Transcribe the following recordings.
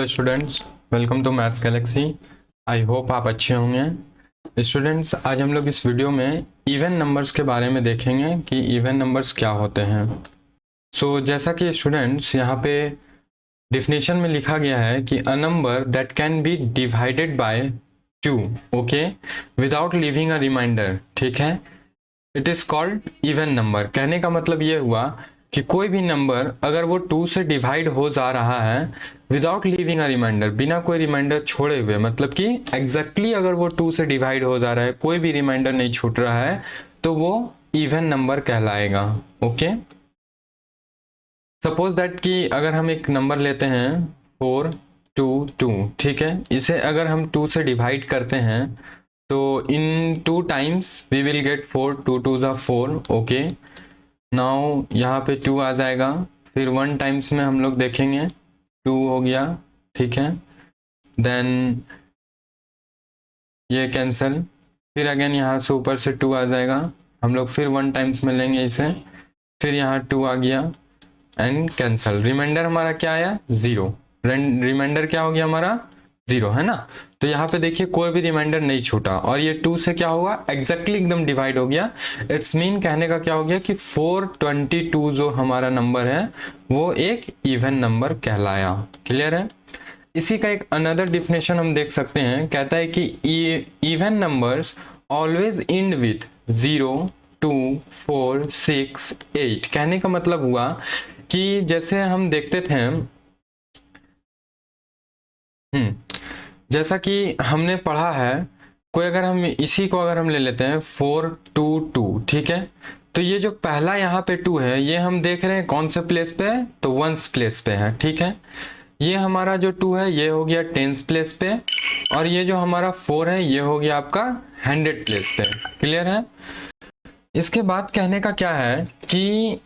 Hello students, welcome to maths galaxy. I hope आप अच्छे होंगे। स्टूडेंट्स, आज हम लोग इस वीडियो में इवन नंबर्स के बारे में देखेंगे कि इवन नंबर्स क्या होते हैं। जैसा कि स्टूडेंट्स यहाँ पे डिफिनेशन में लिखा गया है कि a number that can be divided by 2 okay without leaving a remainder, ठीक है, it is called even number. कहने का मतलब ये हुआ कि कोई भी नंबर अगर वो 2 से डिवाइड हो जा रहा है विदाउट लीविंग अ रिमाइंडर, बिना कोई रिमाइंडर छोड़े हुए, मतलब कि एग्जैक्टली अगर वो 2 से डिवाइड हो जा रहा है, कोई भी रिमाइंडर नहीं छूट रहा है, तो वो इवन नंबर कहलाएगा। ओके, सपोज दैट कि अगर हम एक नंबर लेते हैं 4 2 2, ठीक है, इसे अगर हम 2 से डिवाइड करते हैं तो इन 2 टाइम्स वी विल गेट 4, 2 2 ज़ा 4। ओके, नाउ यहाँ पे 2 आ जाएगा, फिर 1 टाइम्स में हम लोग देखेंगे 2 हो गया, ठीक है, देन ये कैंसिल, फिर अगेन यहाँ से ऊपर से 2 आ जाएगा, हम लोग फिर 1 टाइम्स में लेंगे इसे, फिर यहाँ 2 आ गया एंड कैंसिल। रिमाइंडर हमारा क्या आया? 0। रिमाइंडर क्या हो गया हमारा? 0, है ना। तो यहाँ पे देखिए कोई भी रिमाइंडर नहीं छूटा और ये 2 से क्या हुआ? एग्जैक्टली एकदम डिवाइड हो गया। इट्स मीन कहने का क्या हो गया कि 422 जो हमारा नंबर है वो एक इवन नंबर कहलाया। क्लियर है। इसी का एक अनदर डिफिनेशन हम देख सकते हैं, कहता है कि even numbers always and with 0 2 4 6 8। कहने का मतलब हुआ कि जैसे हम देखते थे, जैसा कि हमने पढ़ा है, कोई अगर हम इसी को अगर हम ले लेते हैं 4 2 2, ठीक है, तो ये जो पहला यहाँ पे 2 है ये हम देख रहे हैं कौन से प्लेस पे है? तो 1s प्लेस पे है, ठीक है। ये हमारा जो 2 है ये हो गया 10s प्लेस पे, और ये जो हमारा 4 है ये हो गया आपका 100 प्लेस पे। क्लियर है। इसके बाद कहने का क्या है कि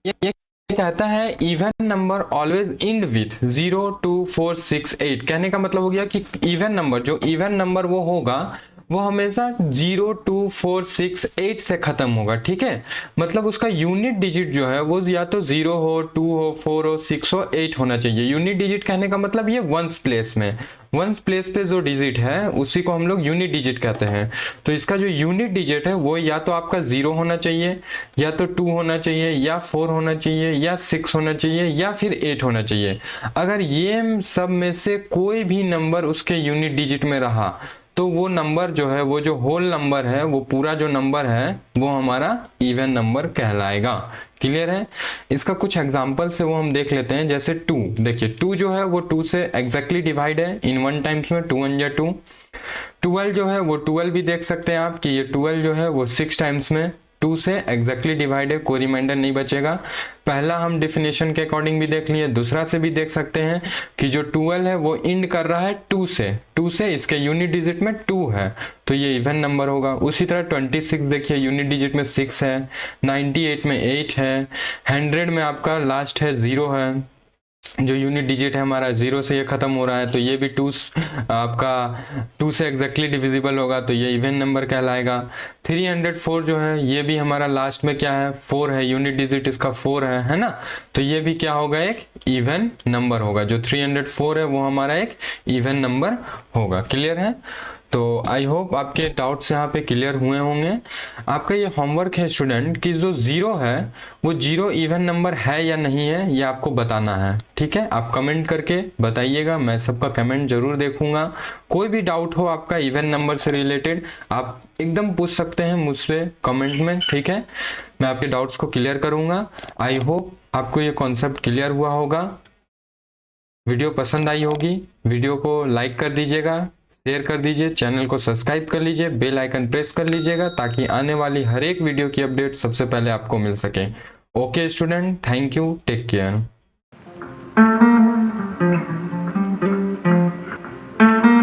ये कहता है even number always and with 0 2 4 6 8। कहने का मतलब हो गया कि इवन नंबर, जो इवन नंबर वो होगा वो हमेशा 0 2 4 6 8 से खत्म होगा, ठीक है। मतलब उसका यूनिट डिजिट जो है वो या तो 0 हो, 2 हो, 4 हो, 6 हो, 8 होना चाहिए। यूनिट डिजिट कहने का मतलब ये 1s प्लेस में, 1s प्लेस पे जो डिजिट है उसी को हम लोग यूनिट डिजिट कहते हैं। तो इसका जो यूनिट डिजिट है वो या तो आपका 0 होना चाहिए, या तो 2 होना चाहिए, या 4 होना चाहिए, या 6 होना चाहिए, या फिर 8 होना चाहिए। अगर ये सब में से कोई भी नंबर उसके यूनिट डिजिट में रहा तो वो नंबर जो है, वो जो होल नंबर है, वो पूरा जो नंबर है वो हमारा इवन नंबर कहलाएगा। क्लियर है। इसका कुछ एग्जांपल से वो हम देख लेते हैं, जैसे 2, देखिए 2 जो है वो 2 से एग्जैक्टली डिवाइड है इन 1 टाइम्स में, 2 1 जा 2। 12 जो है वो 12 भी देख सकते हैं आप कि ये 12 जो है वो 6 टाइम्स में 2 से एग्जैक्टली डिवाइड है, कोई रिमाइंडर नहीं बचेगा। पहला हम डिफिनेशन के अकॉर्डिंग भी देख लिए, दूसरा से भी देख सकते हैं कि जो 12 है वो इंड कर रहा है 2 से इसके यूनिट डिजिट में 2 है, तो ये इवन नंबर होगा। उसी तरह 26 देखिए यूनिट डिजिट में 6 है, 98 में 8 है, 100 में आपका लास्ट है 0 है, जो यूनिट डिजिट है हमारा 0 से ये खत्म हो रहा है, तो ये भी 2 आपका 2 से एग्जैक्टली डिविजिबल होगा, तो ये इवन नंबर कहलाएगा। 304 जो है ये भी हमारा लास्ट में क्या है? 4 है, यूनिट डिजिट इसका 4 है ना, तो ये भी क्या होगा? एक इवन नंबर होगा। जो 304 है वो हमारा एक इवन नंबर होगा। क्लियर है। तो आई होप आपके डाउट्स यहाँ पे क्लियर हुए होंगे। आपका ये होमवर्क है स्टूडेंट कि जो 0 है वो 0 इवन नंबर है या नहीं है ये आपको बताना है, ठीक है। आप कमेंट करके बताइएगा, मैं सबका कमेंट जरूर देखूंगा। कोई भी डाउट हो आपका इवन नंबर से रिलेटेड आप एकदम पूछ सकते हैं मुझसे कमेंट में, ठीक है, मैं आपके डाउट्स को क्लियर करूंगा। आई होप आपको ये कॉन्सेप्ट क्लियर हुआ होगा। वीडियो पसंद आई होगी, वीडियो को लाइक कर दीजिएगा, शेयर कर दीजिए, चैनल को सब्सक्राइब कर लीजिए, बेल आइकन प्रेस कर लीजिएगा ताकि आने वाली हर एक वीडियो की अपडेट सबसे पहले आपको मिल सके। Okay student, thank you, take care.